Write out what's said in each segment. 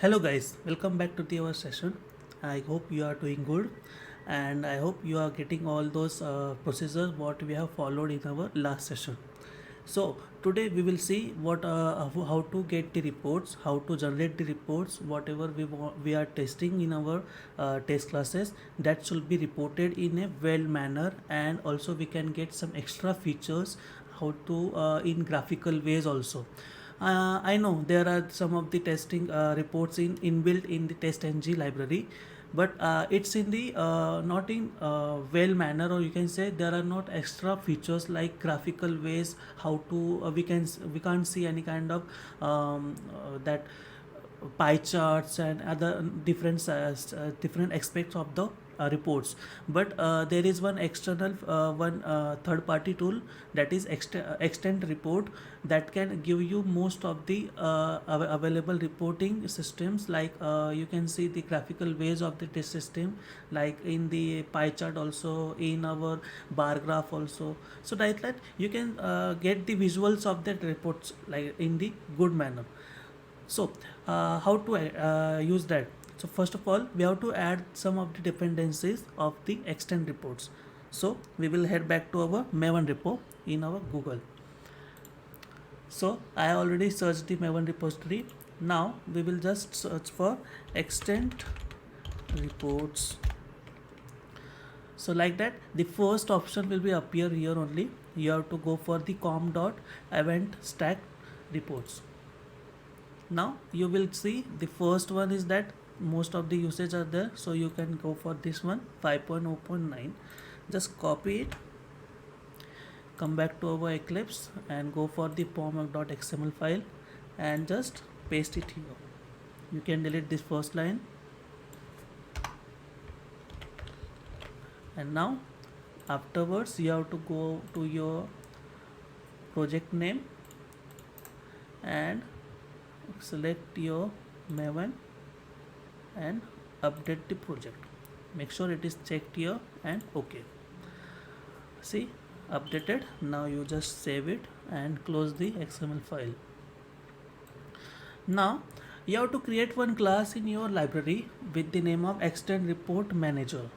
Hello guys, welcome back to our session. I hope you are doing good and I hope you are getting all those procedures what we have followed in our last session. So today we will see how to get the reports, how to generate the reports, whatever we are testing in our test classes that should be reported in a well manner, and also we can get some extra features how to in graphical ways also. I know there are some of the testing reports in inbuilt in the TestNG library, but it's in the not in well manner, or you can say there are not extra features like graphical ways how to we can't see any kind of that pie charts and other different aspects of the reports. But there is one external one third party tool, that is extend report, that can give you most of the available reporting systems, like you can see the graphical ways of the test system, like in the pie chart, also in our bar graph also, so that you can get the visuals of that reports like in the good manner. So how to use that? So first of all, we have to add some of the dependencies of the extend reports. So we will head back to our Maven repo in our Google. So I already searched the Maven repository. Now we will just search for extend reports. So like that, the first option will be appear here only. You have to go for the com.event stack reports. Now you will see the first one is that most of the usage are there, so you can go for this one 5.0.9. just copy it, come back to our Eclipse and go for the pom.xml file and just paste it here. You can delete this first line, and now afterwards you have to go to your project name and select your Maven and update the project. Make sure it is checked here and OK. See, updated. Now you just save it and close the XML file. Now you have to create one class in your library with the name of extend report manager.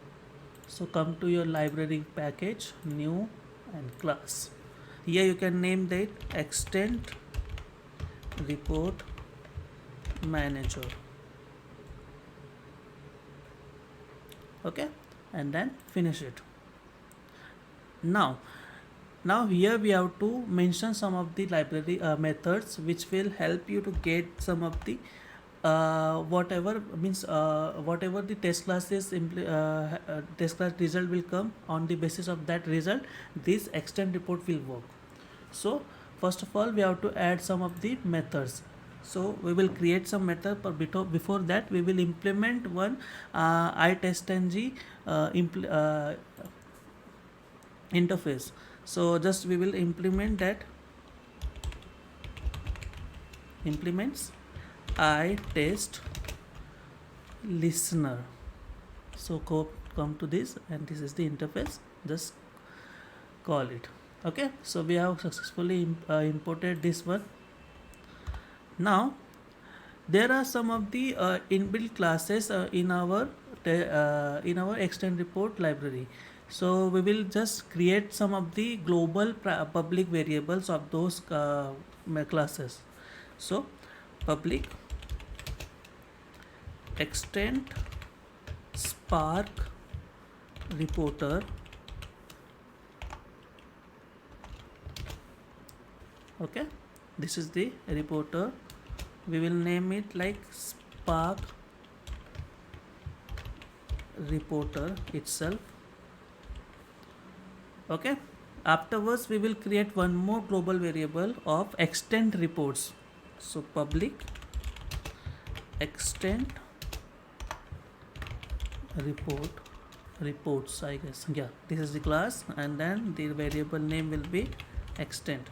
So come to your library package, new and class. Here you can name that extend report manager. Okay, and then finish it. Now here we have to mention some of the library methods which will help you to get some of the whatever the test classes test class result will come. On the basis of that result, this extend report will work. So first of all, we have to add some of the methods. So we will create some method, but before that we will implement one iTestNG interface. So just we will implement that, implements iTest listener. So come to this, and this is the interface, just call it. Okay, so we have successfully imported this one. Now there are some of the inbuilt classes in our extend report library. So we will just create some of the global public variables of those classes. So public extend spark reporter, okay, this is the reporter. We will name it like spark reporter itself. Okay, afterwards we will create one more global variable of extend reports. So public extend reports, I guess. Yeah, this is the class, and then the variable name will be extend.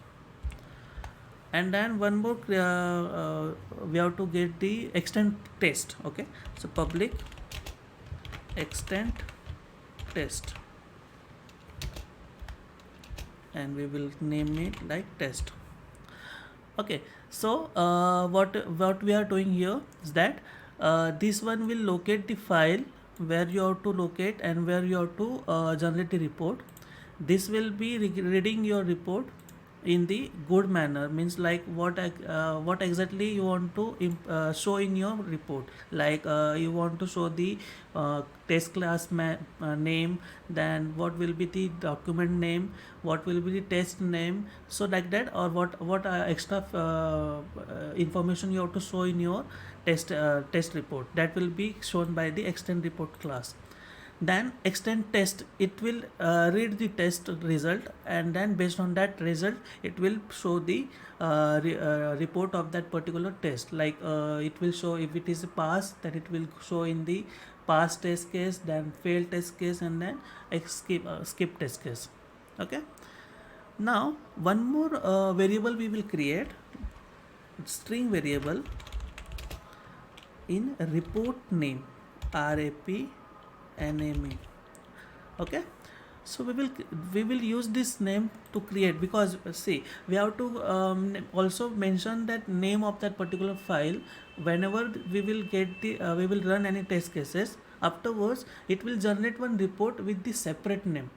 And then one more we have to get the extend test. Okay, so public extend test, and we will name it like test. Okay, so what we are doing here is that this one will locate the file where you have to locate and where you have to generate the report. This will be reading your report in the good manner, means like what exactly you want to show in your report, like you want to show the test class name, then what will be the document name, what will be the test name, so like that, or what extra information you have to show in your test report, that will be shown by the extend report class. Then extend test, it will read the test result, and then based on that result it will show the report of that particular test, like it will show if it is a pass, then it will show in the pass test case, then fail test case, and then skip test case. Okay, now one more variable we will create, string variable in report name, RAP NAME. Okay, so we will use this name to create, because see, we have to also mention that name of that particular file whenever we will get the we will run any test cases. Afterwards it will generate one report with the separate name,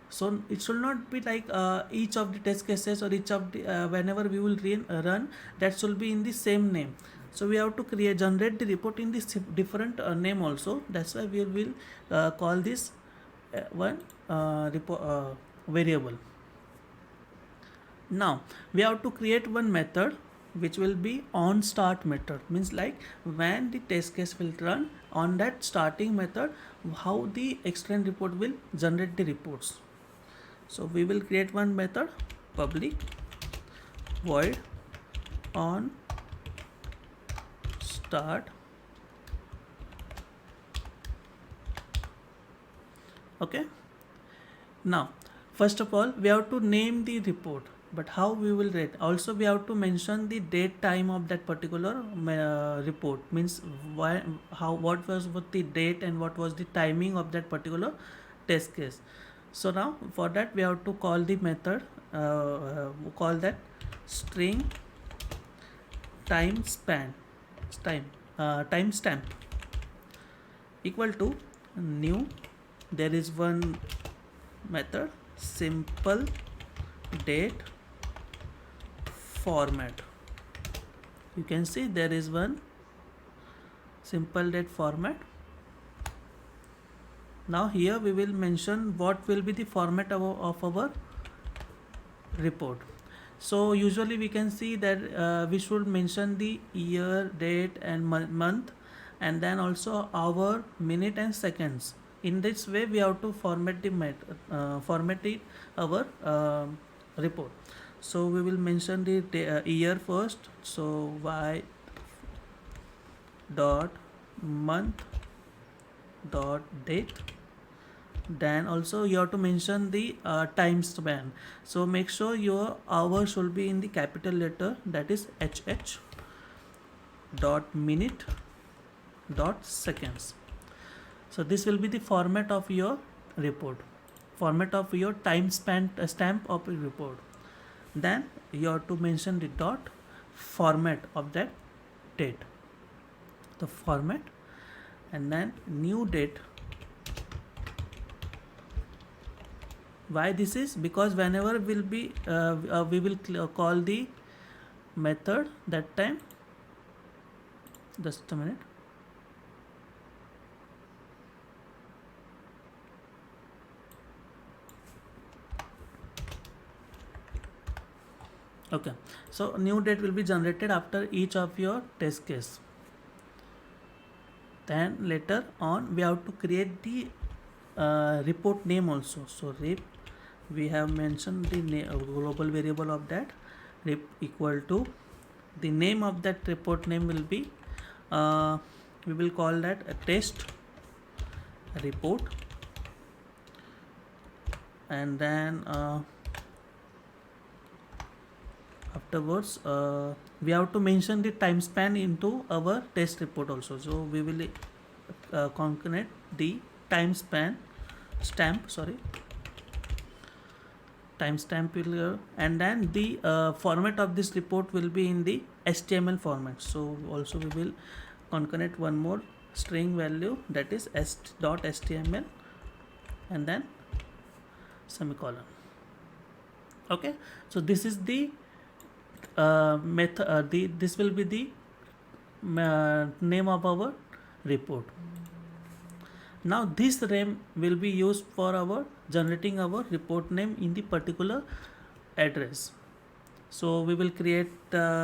so it should not be like each of the test cases or each of the whenever we will run, that should be in the same name. So we have to generate the report in this different name also. That's why we will call this one variable. Now we have to create one method which will be on start method, means like when the test case will run, on that starting method how the extend report will generate the reports. So we will create one method, public void on start. Okay, now first of all we have to name the report, but how we will rate, also we have to mention the date time of that particular report, means why, how, what was the date and what was the timing of that particular test case. So now for that we have to call the method, call that string timestamp equal to new, there is one method simple date format. You can see there is one simple date format. Now here we will mention what will be the format of our report. So usually we can see that we should mention the year, date and month, and then also hour, minute and seconds. In this way we have to format our report. So we will mention the year first, so y dot month dot date. Then also you have to mention the time span, so make sure your hour should be in the capital letter, that is HH dot minute dot seconds. So this will be the format of your report, format of your time span stamp of a report. Then you have to mention the dot format of that date, the format, and then new date. Why this is, because whenever will be we will call the method, that time, just a minute. Okay, so new date will be generated after each of your test case. Then later on we have to create the report name also. So rep, we have mentioned the global variable of that, rep equal to the name of that report name will be we will call that a test report, and then afterwards we have to mention the time span into our test report also. So we will concatenate the timestamp will, and then the format of this report will be in the HTML format. So also we will concatenate one more string value, that is .html, and then semicolon. Okay, so this is the method. This will be the name of our report. Now this name will be used for our generating our report name in the particular address. So we will create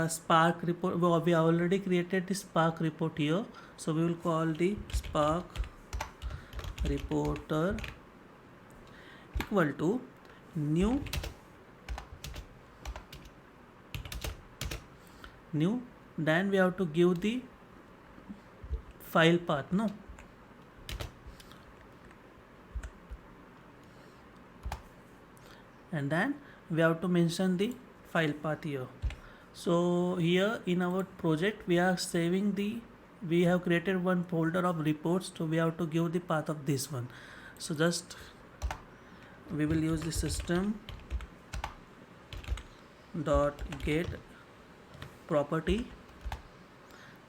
Spark report. We already created the Spark report here. So we will call the Spark reporter equal to new, then we have to give the file path, no? And then we have to mention the file path here. So here in our project we are saving we have created one folder of reports, so we have to give the path of this one. So just we will use the system dot get property,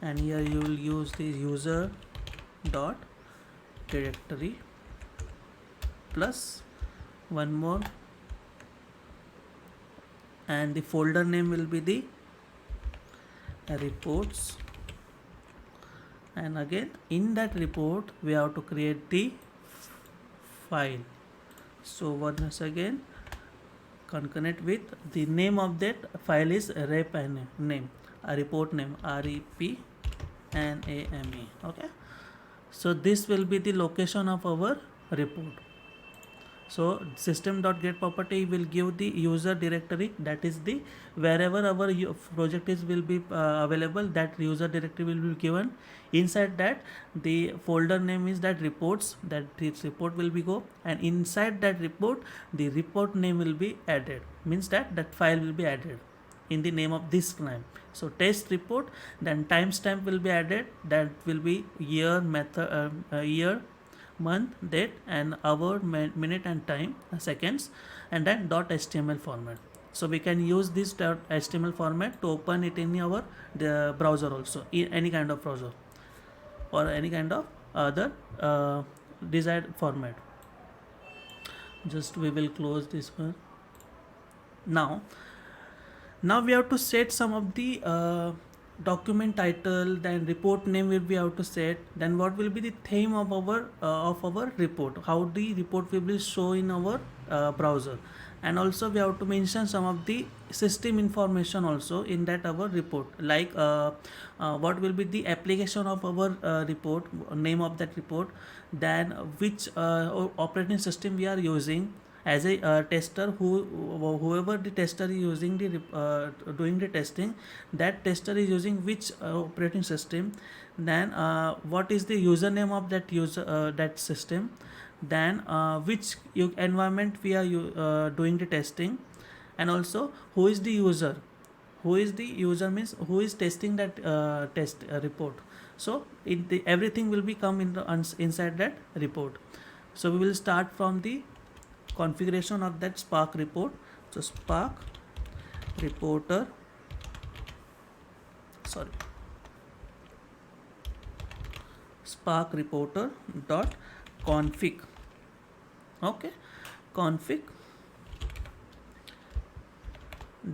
and here you will use the user dot directory plus one more, and the folder name will be the reports, and again in that report we have to create the file. So once again concatenate with the name of that file is rep name, a report name, REPNAME. Okay, so this will be the location of our report. So system.get property will give the user directory, that is the wherever our project is will be available, that user directory will be given. Inside that the folder name is that reports, that this report will be go, and inside that report the report name will be added, means that file will be added in the name of this name. So test report, then timestamp will be added, that will be year, method, year, month, date, and hour, minute and time, seconds, and then .html format. So we can use this .html format to open it in our the browser also, in any kind of browser or any kind of other desired format. Just we will close this one. Now we have to set some of the document title, then report name will be how to set, then what will be the theme of our report, how the report will be show in our browser, and also we have to mention some of the system information also in that our report, like what will be the application of our report, name of that report, then which operating system we are using as a tester, whoever the tester is using the doing the testing, that tester is using which operating system, then what is the username of that user that system, then which environment we are doing the testing, and also who is the user. Who is the user means who is testing that test report. So everything will be come in inside that report. So we will start from the configuration of that Spark report. So Spark reporter, Spark reporter dot config. Okay, config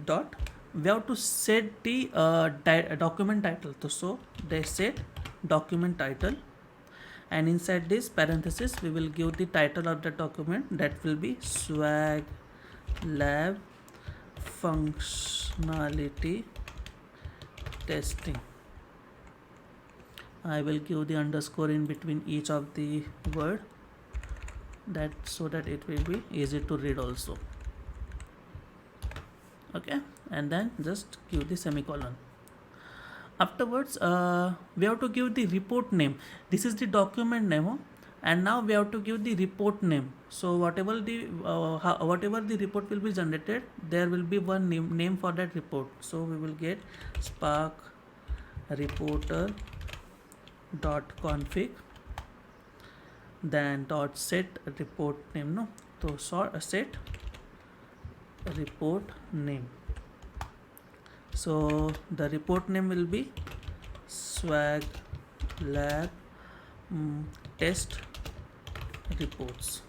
dot, we have to set the document title. So they set document title, and inside this parenthesis we will give the title of the document, that will be Swag Lab Functionality Testing. I will give the underscore in between each of the word, that so that it will be easy to read also. Okay, and then just give the semicolon. Afterwards we have to give the report name. This is the document name, and now we have to give the report name. So whatever the report will be generated, there will be one name for that report. So we will get Spark reporter dot config, then dot set report name, no, so set report name. So the report name will be Swag lab test reports.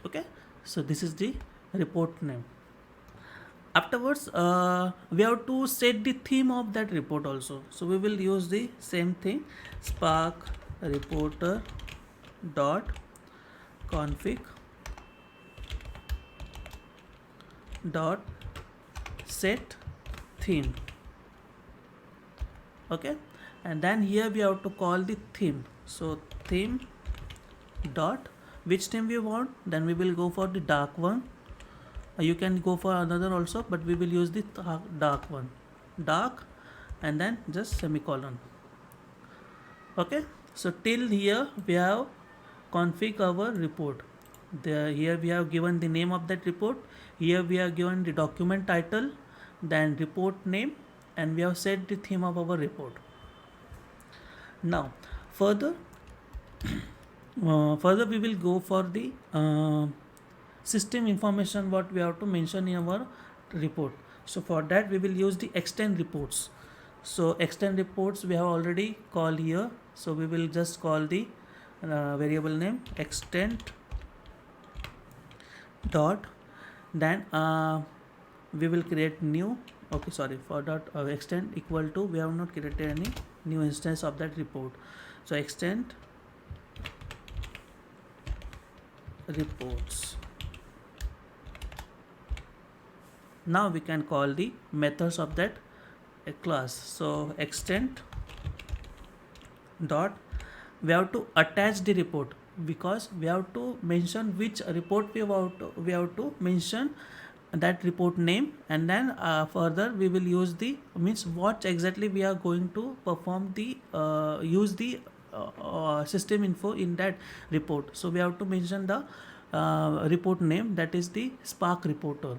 Okay, so this is the report name. Afterwards we have to set the theme of that report also, so we will use the same thing, spark reporter dot config dot set theme. Okay, and then here we have to call the theme, so theme dot which theme we want, then we will go for the dark one. You can go for another also, but we will use the dark one, dark, and then just semicolon. Okay, so till here we have config our report. Here we have given the name of that report, here we have given the document title, then report name, and we have set the theme of our report. Now further further we will go for the system information what we have to mention in our report. So for that we will use the extend reports. So extend reports we have already called here, so we will just call the variable name extend dot, then we will create new, okay, sorry, for dot extend equal to, we have not created any new instance of that report, so extend reports. Now we can call the methods of that class. So extend dot, we have to attach the report, because we have to mention which report we have to mention that report name, and then further we will use the, means what exactly we are going to perform the use the system info in that report. So we have to mention the report name, that is the Spark reporter.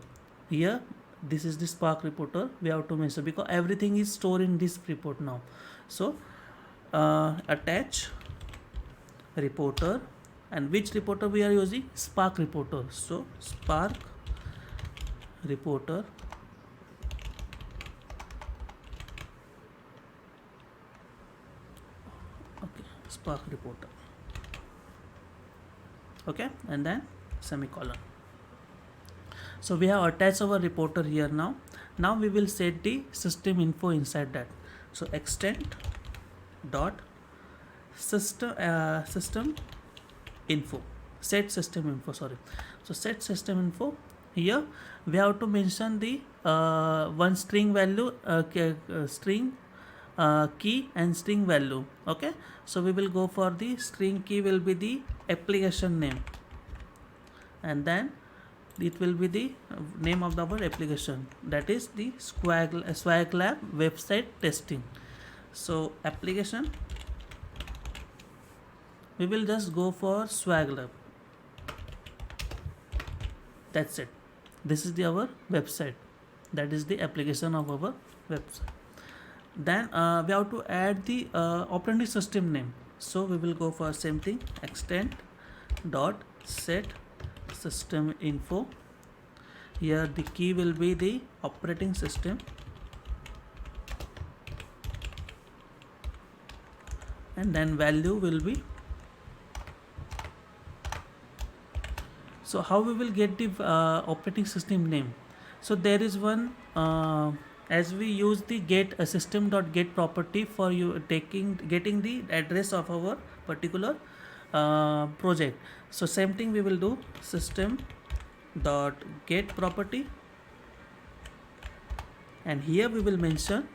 Here this is the Spark reporter we have to mention, because everything is stored in this report now. So attach reporter, and which reporter we are using, Spark reporter. So Spark reporter, okay, Spark reporter, okay, and then semicolon. So we have attached our reporter here. Now we will set the system info inside that. So extend dot system info, set system info, sorry. So set system info, here we have to mention the one string value, string key and string value. Okay, so we will go for the string key will be the application name, and then it will be the name of our application, that is the Swag Lab website testing. So application, we will just go for Swag Lab, that's it. This is our website, that is the application of our website. Then we have to add the operating system name, so we will go for same thing, extend dot set system info. Here the key will be the operating system, and then value will be. So how we will get the operating system name? So there is one, as we use the get system dot get property for you getting the address of our particular project. So same thing we will do, system dot get property, and here we will mention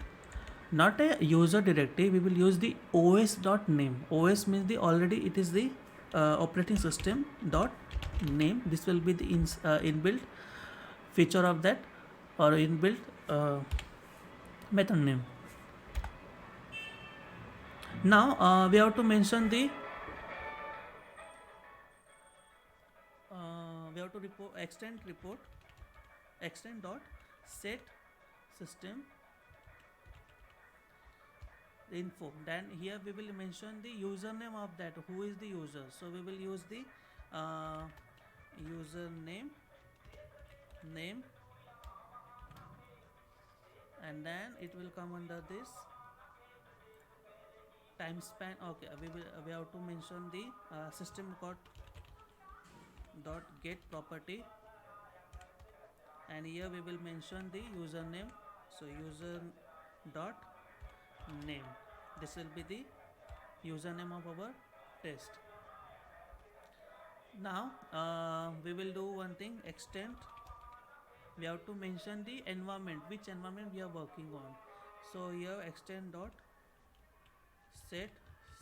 not a user directory, we will use the os dot name. Os means the already it is the operating system dot name. This will be the inbuilt feature of that, or inbuilt method name. Now we have to mention the we have to extend dot set system info. Then here we will mention the username of that, who is the user. So we will use the username name, and then it will come under this time span. Okay, we have to mention the system dot get property, and here we will mention the username. So user dot name, this will be the username of our test. Now we will do one thing, extend. We have to mention the environment, which environment we are working on. So here extend dot set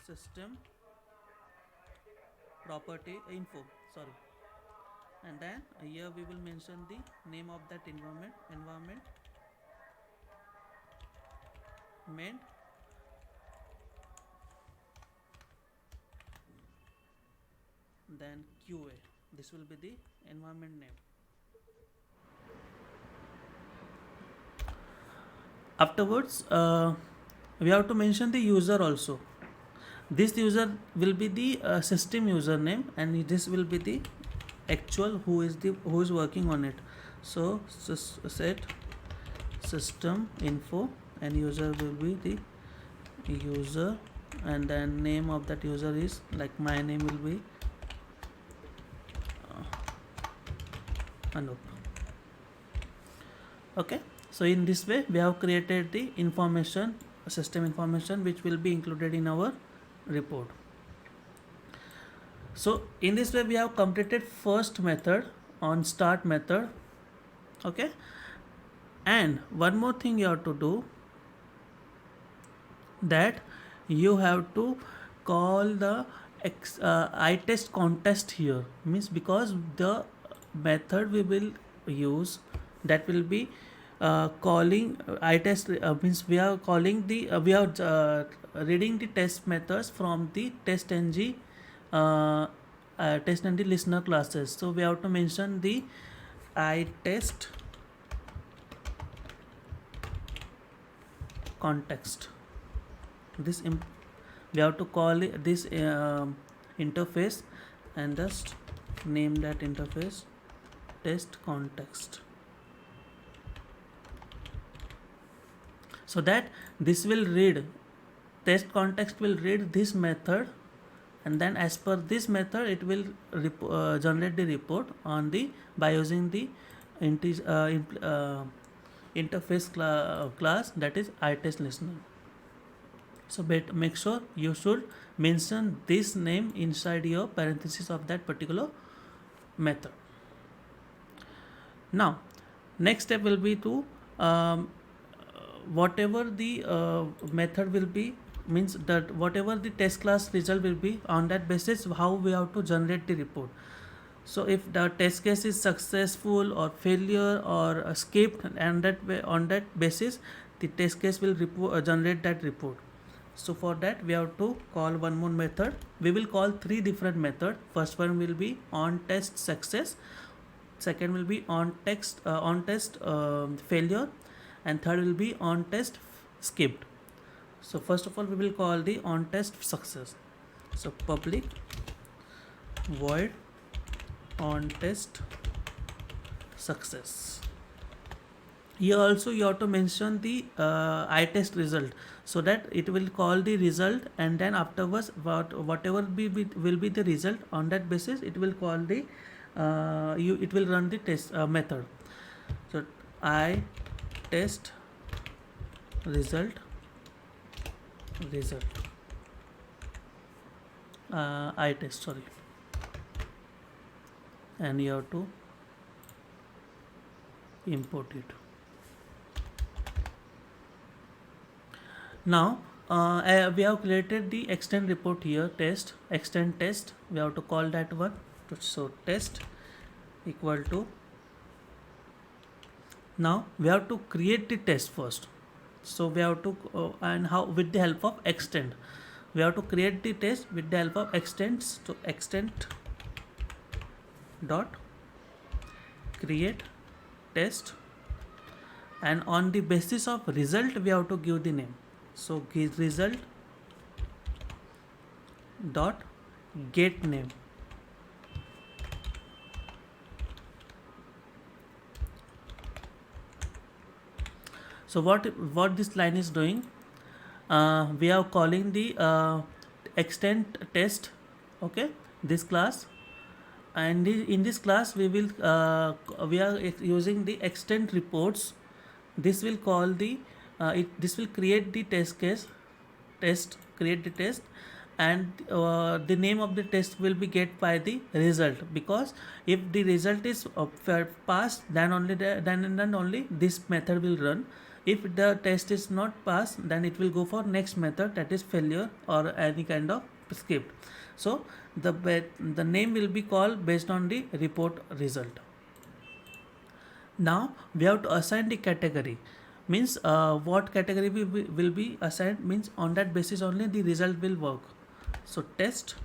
system property info, sorry, and then here we will mention the name of that environment meant, then QA, this will be the environment name. Afterwards we have to mention the user also. This user will be the system username, and this will be the actual who is working on it. So set system info, and user will be the user, and then name of that user is, like my name will be Anup. Okay, so in this way we have created the information, system information, which will be included in our report. So in this way we have completed first method on start method. Okay, and one more thing you have to do, that you have to call the itest contest here, means because the method we will use, that will be calling itest, means we are calling the we are reading the test methods from the testng testng listener classes. So we have to mention the itest context. This we have to call this interface, and just name that interface test context, so that this will read, test context will read this method, and then as per this method it will generate the report on the by using the interface class, that is itest listener. So make sure you should mention this name inside your parenthesis of that particular method. Now next step will be to whatever the method will be, means that whatever the test class result will be, on that basis how we have to generate the report. So if the test case is successful or failure or skipped, and that way, on that basis the test case will generate that report. So for that we have to call one more method. We will call three different methods. First one will be on test success, second will be on test failure, and third will be on test skipped. So first of all we will call the on test success. So public void on test success. Here also you have to mention the itest result, so that it will call the result, and then afterwards whatever will be the result, on that basis it will call the it will run the test method. So I test result I test, sorry, and you have to import it. Now we have created the extend report here, test extend test, we have to call that one. So test equal to, now we have to create the test first. So we have to and how, with the help of extend, we have to create the test with the help of extends. So extend dot create test, and on the basis of result we have to give the name. So give result dot get name. So what this line is doing, we are calling the extent test, okay, this class. And in this class we are using the extent reports. This will call the this will create the test case, test create the test, and the name of the test will be get by the result, because if the result is passed, then only then only this method will run. If the test is not passed, then it will go for next method, that is failure or any kind of script. So the name will be called based on the report result. Now we have to assign the category, means what category will be assigned, means on that basis only the result will work. So test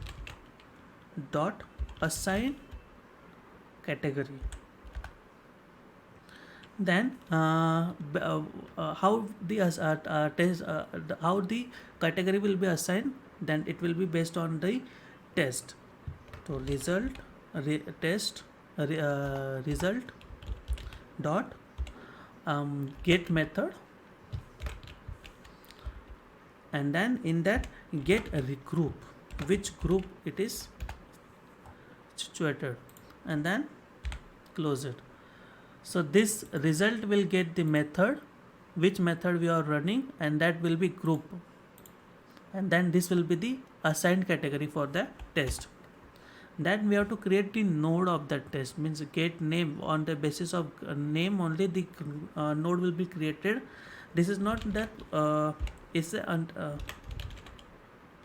dot assign category. Then how the test how the category will be assigned, then it will be based on the test. So result test result dot get method, and then in that get a group, which group it is situated, and then close it. So this result will get the method, which method we are running, and that will be group, and then this will be the assigned category for the test. Then we have to create the node of that test, means get name. On the basis of name only the node will be created. This is not that it's a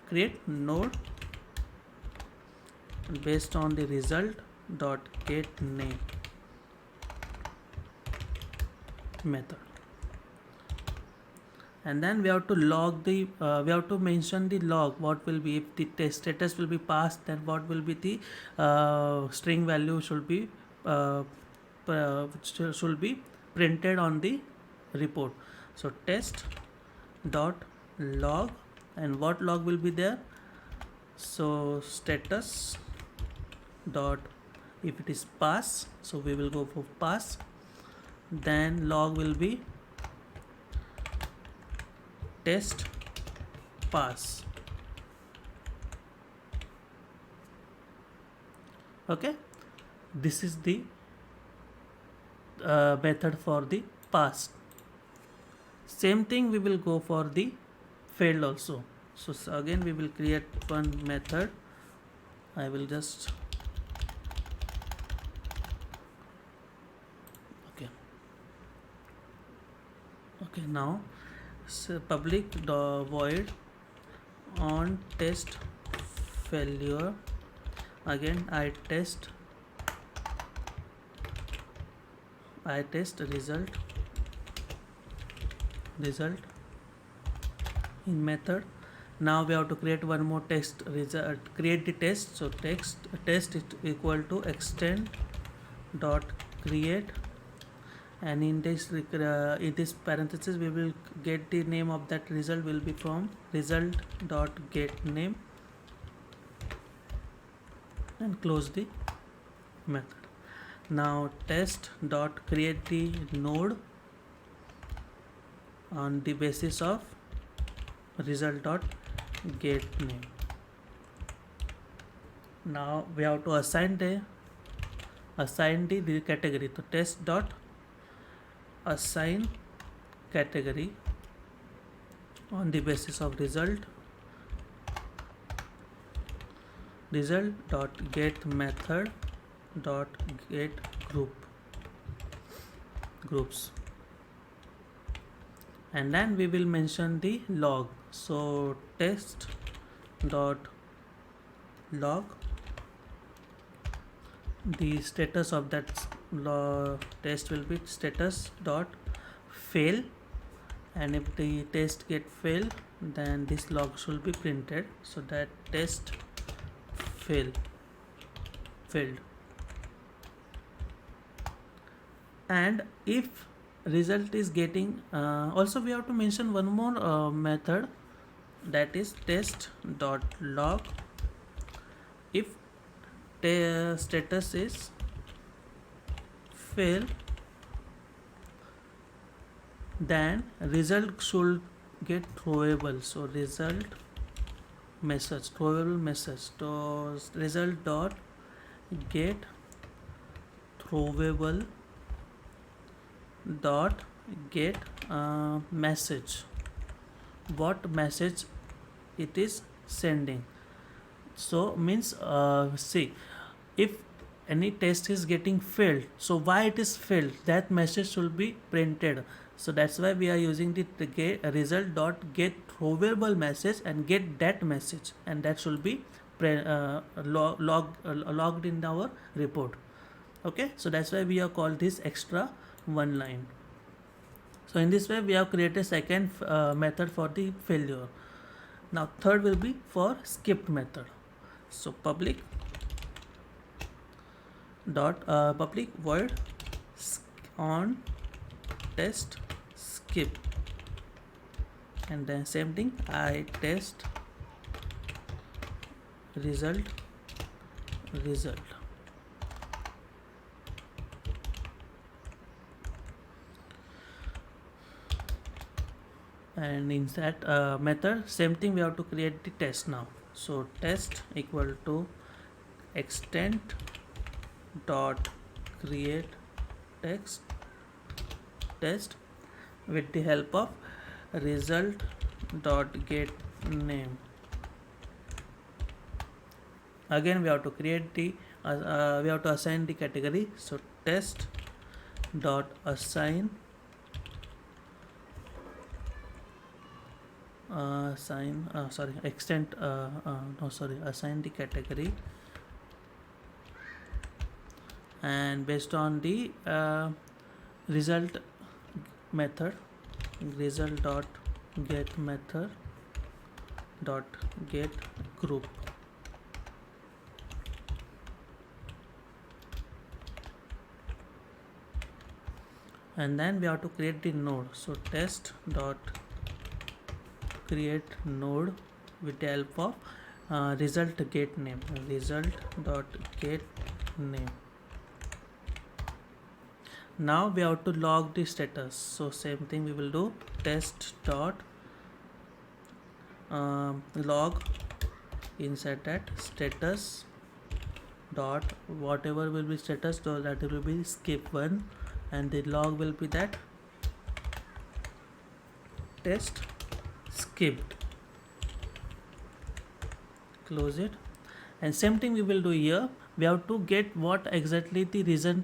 create node based on the result dot get name method. And then we have to log the we have to mention the log, what will be, if the test status will be passed, then what will be the string value should be should be printed on the report. So test dot log, and what log will be there, so status dot, if it is pass, so we will go for pass, then log will be test pass. Okay, this is the method for the pass. Same thing we will go for the failed also. So again we will create one method. I will just okay now, so public void on test failure, again I test result in method. Now we have to create one more test result, create the test. So test is equal to extend dot create, and in this parenthesis we will get the name of that result will be from result dot get name, and close the method. Now test dot create the node on the basis of result dot get name. Now we have to assign the category. So test dot assign category on the basis of result dot get method dot get groups, and then we will mention the log. So test dot log, the status of that test will be status dot fail, and if the test get fail, then this log should be printed, so that test failed. And if result is getting also we have to mention one more method, that is test dot log. If status is fail, then result should get throwable. So result message, throwable message. So result dot get throwable dot get message. What message it is sending? So means see, if any test is getting failed, so why it is failed, that message should be printed. So that's why we are using the get result dot get throwable message and get that message, and that should be logged in our report. Okay, so that's why we have called this extra one line. So in this way we have created second method for the failure. Now third will be for skipped method. So public void on test skip, and then same thing, I test result. And in that method, same thing, we have to create the test now. So test equal to extent dot create test with the help of result dot get name. Again we have to create the we have to assign the category. So test dot assign assign the category, and based on the result method, result dot get method dot get group. And then we have to create the node. So test dot create node with the help of result get name, result dot get name. Now we have to log the status. So same thing we will do, test dot log, inside that status dot whatever will be status, so that will be skip one, and the log will be that test skipped. Close it. And same thing we will do here. We have to get what exactly the reason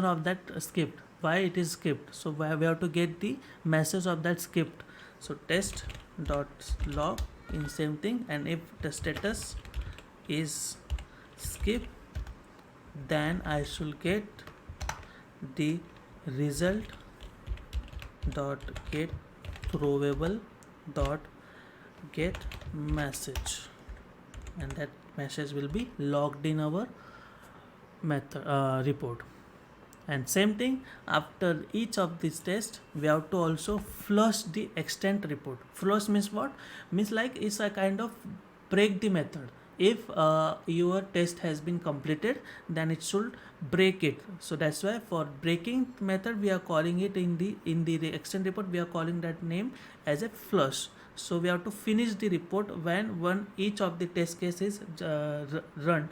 of that skipped, why it is skipped. So we have to get the message of that skipped. So test dot log in same thing, and if the status is skip, then I should get the result dot get throwable dot get message, and that message will be logged in our method report. And same thing, after each of these tests we have to also flush the extent report. Flush means what? Means like it's a kind of break the method. If your test has been completed, then it should break it. So that's why for breaking method we are calling it in the extent report, we are calling that name as a flush. So we have to finish the report when each of the test cases run.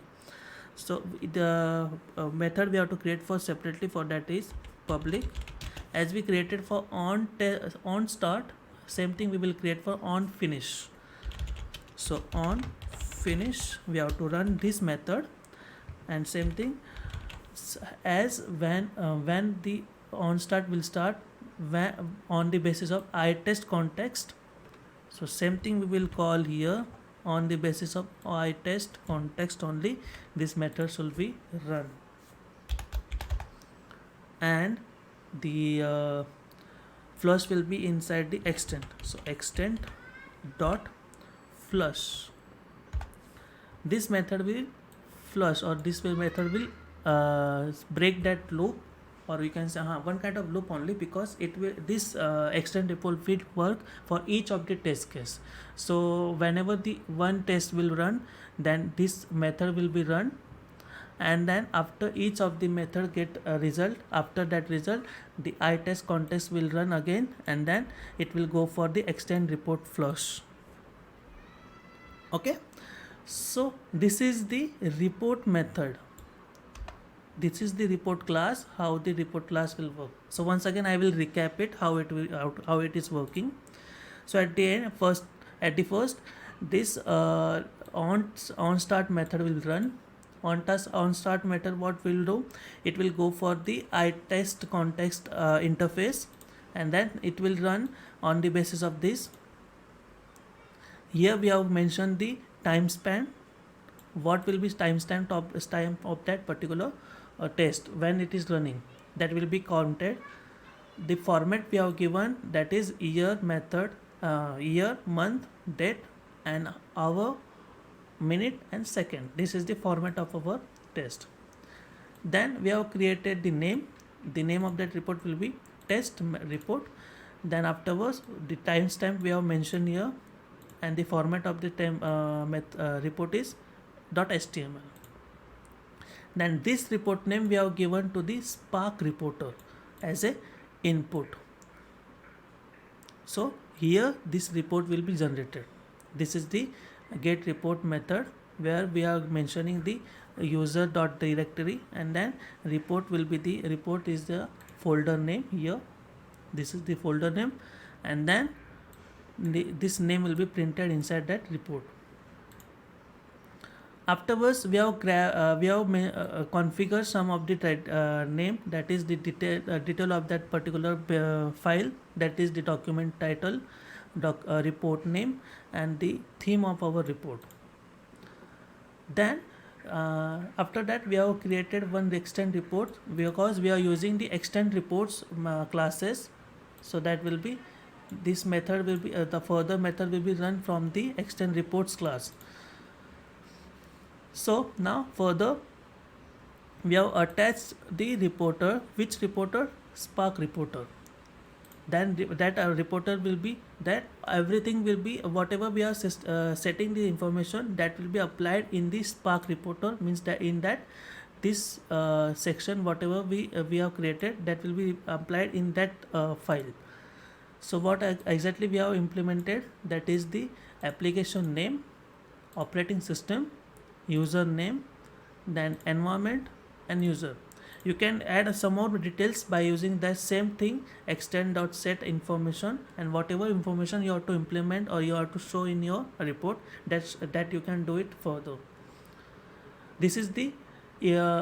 So the method we have to create for separately for that is public, as we created for on start, same thing we will create for on finish. So on finish we have to run this method, and same thing as when the on start will start on the basis of I test context. So same thing we will call here, on the basis of I test context only this method should be run. And the flush will be inside the extent. So extent dot flush, this method will flush, or this method will break that loop, or we can say one kind of loop only, because it will this extent report will work for each of the test case. So whenever the one test will run, then this method will be run, and then after each of the method get a result, after that result the itest context will run again, and then it will go for the extend report flush. Okay, so this is the report method, this is the report class, how the report class will work. So once again I will recap it, how it is working. So at the end, first this on start method will run. On start method, what will do, it will go for the itest context interface, and then it will run on the basis of this. Here we have mentioned the time span, what will be time of that particular test when it is running, that will be counted. The format we have given, that is year method, year, month, date, and hour, minute, and second. This is the format of our test. Then we have created the name of that report will be test report. Then afterwards the timestamp we have mentioned here, and the format of the report is .html. Then this report name we have given to the Spark reporter as a input. So here this report will be generated. This is the get report method, where we are mentioning the user dot directory, and then report will be the report is the folder name here. This is the folder name, and then this name will be printed inside that report. Afterwards we have configured some of the name, that is the detail of that particular file, that is the document title, report name, and the theme of our report. Then after that we have created one extend report, because we are using the extend reports classes. So that will be, this method will be the further method will be run from the extend reports class. So now further we have attached the reporter. Which reporter? Spark reporter. Then that reporter will be, that everything will be, whatever we are setting the information, that will be applied in the Spark reporter. Means that in that this section, whatever we have created, that will be applied in that file. So what exactly we have implemented, that is the application name, operating system, username, then environment, and user. You can add some more details by using that same thing, extend.set information, and whatever information you have to implement or you have to show in your report, that you can do it further. This is the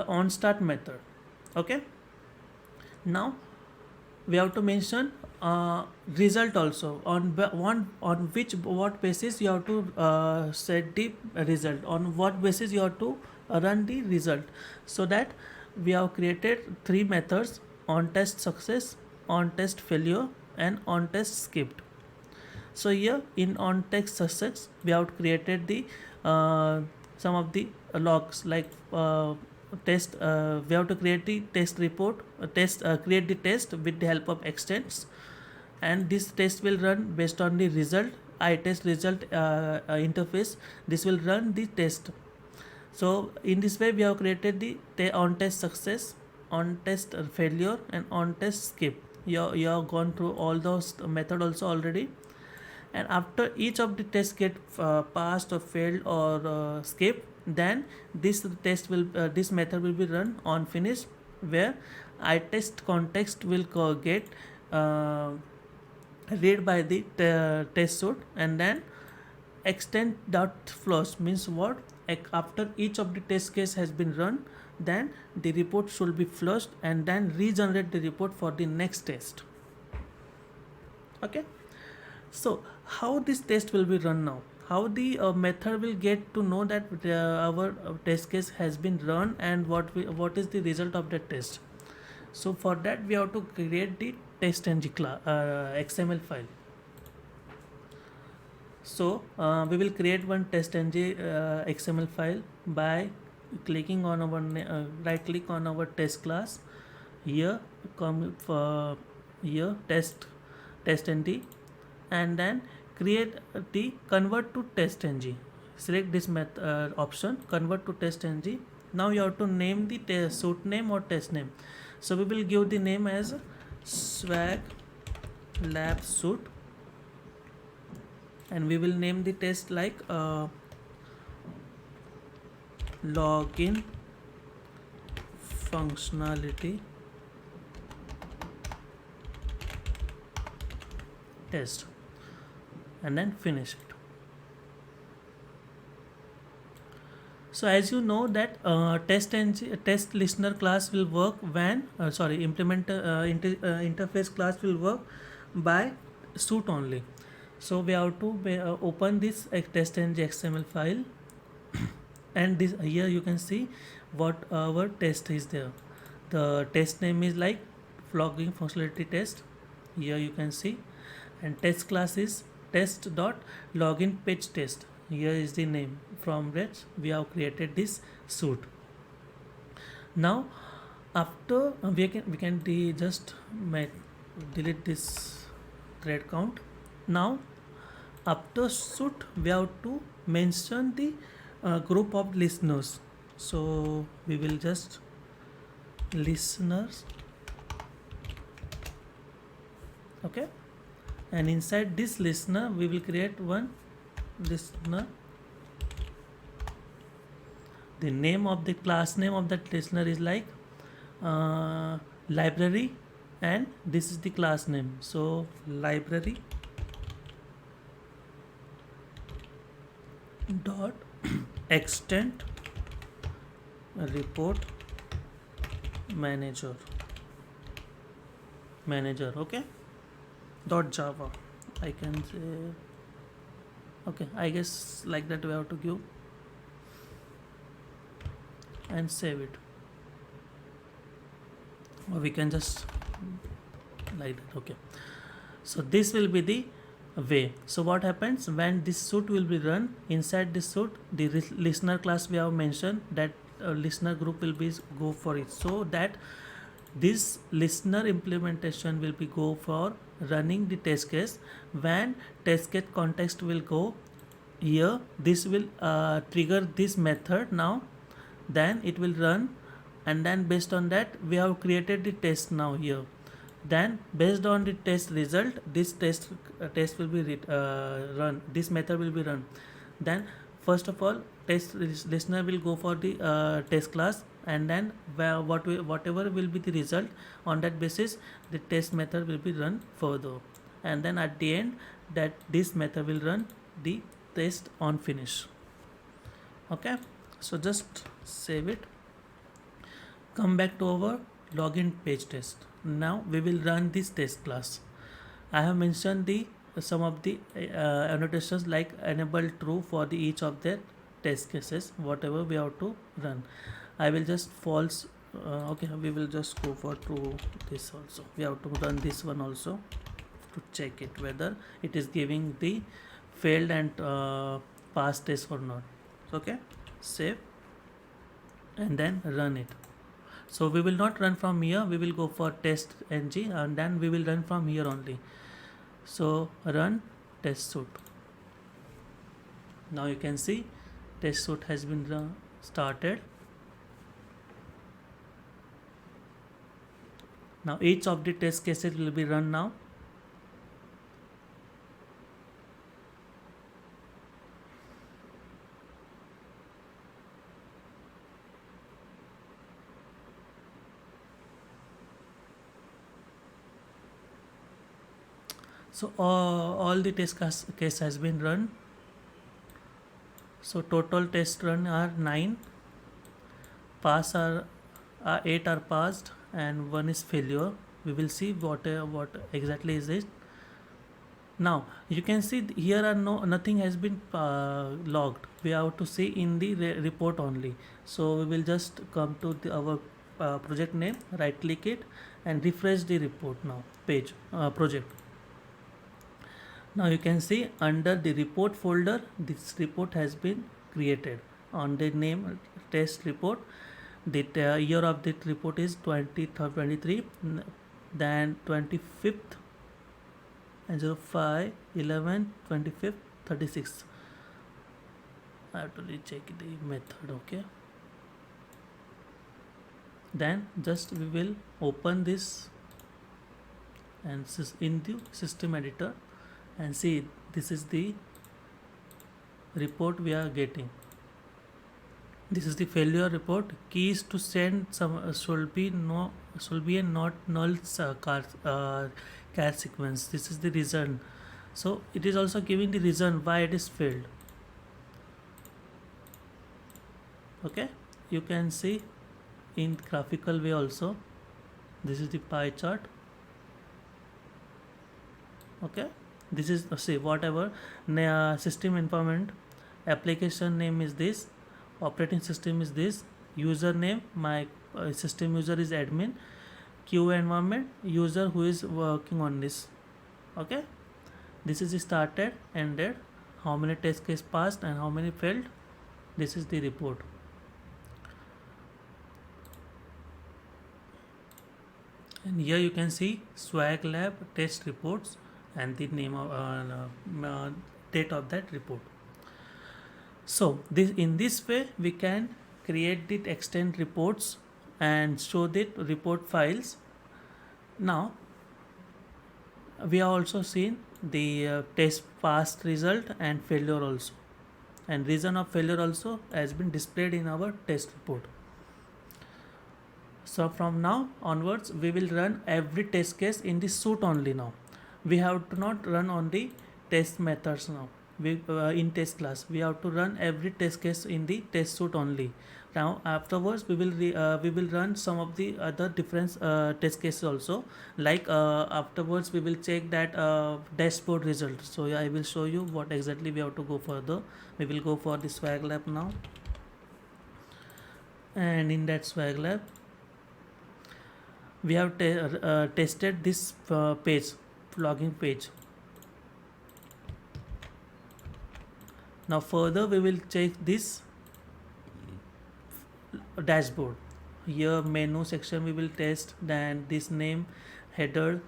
on start method. Okay, now we have to mention result also, on what basis you have to set the result, on what basis you have to run the result. So that we have created three methods: on test success, on test failure, and on test skipped. So here in on test success we have created the some of the logs, like test, we have to create the test report, create the test with the help of extents, and this test will run based on the result, itest result interface. This will run the test. So in this way we have created the on test success, on test failure, and on test skip. You have gone through all those method also already. And after each of the tests get passed or failed or skipped, then this method will be run on finish, where itest context will get read by the test suite, and then extend dot flush means what, after each of the test case has been run, then the report should be flushed, and then regenerate the report for the next test. Okay, so how this test will be run now, how the method will get to know that our test case has been run, and what is the result of that test. So for that we have to create the test.ng XML file. So we will create one test.ng XML file by clicking on our right click on our test class. Here come here test.ng, and then create the convert to test.ng. Select this option, convert to test.ng, Now you have to name the suit name or test name. So we will give the name as swag lab suit, and we will name the test like login functionality test, and then finish it. So as you know that test listener class will work when interface class will work by suit only. So we have to open this test.ng XML file, and this here you can see what our test is there. The test name is like logging functionality test. Here you can see, and test class is test dot login page test. Here is the name from which we have created this suit. Now after just delete this thread count. Now after suit we have to mention the group of listeners. So we will just listeners, okay, and inside this listener we will create one listener. The name of the class name of that listener is like library, and this is the class name. So library dot extend report manager, okay, dot java. I can say, okay, I guess like that we have to give and save it, or we can just like that. Okay, so this will be the way. So what happens when this suit will be run? Inside this suit, the listener class we have mentioned, that listener group will be go for it, so that this listener implementation will be go for running the test case. When test case context will go here, this will trigger this method now, then it will run, and then based on that we have created the test now here. Then based on the test result, this test will be run, this method will be run. Then first of all, test listener will go for the test class, and then whatever will be the result, on that basis the test method will be run further, and then at the end that this method will run the test on finish. Okay, so just save it, come back to our login page test. Now we will run this test class. I have mentioned the some of the annotations like enable true for the each of the test cases, whatever we have to run. I will just false, okay, we will just go for true. This also we have to run this one also to check it whether it is giving the failed and pass test or not. Okay, save and then run it. So we will not run from here, we will go for test ng, and then we will run from here only. So run test suit. Now you can see test suit has been started. Now each of the test cases will be run now. So all the test case has been run. So total test run are 9. Pass are 8 are passed and 1 is failure. We will see what exactly is it. Now you can see here are nothing has been logged. We have to see in the report only. So we will just come to our project name, right click it and refresh the report now page project. Now you can see under the report folder this report has been created on the name test report. The year of the report is 23, then 25th and 05 11 25th 36. I have to recheck the method. Okay, Then just we will open this and in the system editor and see this is the report we are getting. This is the failure report. Keys to send some should be a not null car sequence. This is the reason. So it is also giving the reason why it is failed. Okay, you can see in graphical way also. This is the pie chart. Okay, this is say whatever system informant, application name is this, operating system is this, username, my system user is admin, queue environment, user who is working on this. Okay, this is started, ended, how many test case passed and how many failed. This is the report. And here you can see Swag Lab test reports and the name of date of that report. So this in this way we can create the extend reports and show the report files. Now we have also seen the test passed result and failure also, and reason of failure also has been displayed in our test report. So from now onwards we will run every test case in the suite only. Now we have to not run on the test methods. Now we in test class we have to run every test case in the test suite only. Now afterwards we will run some of the other different test cases also, like afterwards we will check that dashboard result. So I will show you what exactly we have to go further. We will go for the Swag Lab now, and in that Swag Lab we have tested this page, logging page. Now further we will check this dashboard. Here menu section we will test, then this name, header,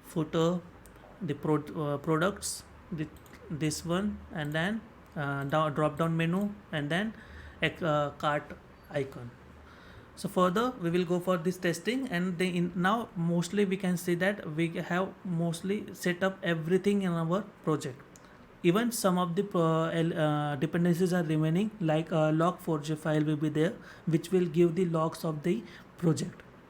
footer, the products, this one, and then drop down menu, and then cart icon. So further we will go for this testing, and now mostly we can see that we have mostly set up everything in our project. Even some of the dependencies are remaining, like log4j file will be there, which will give the logs of the project.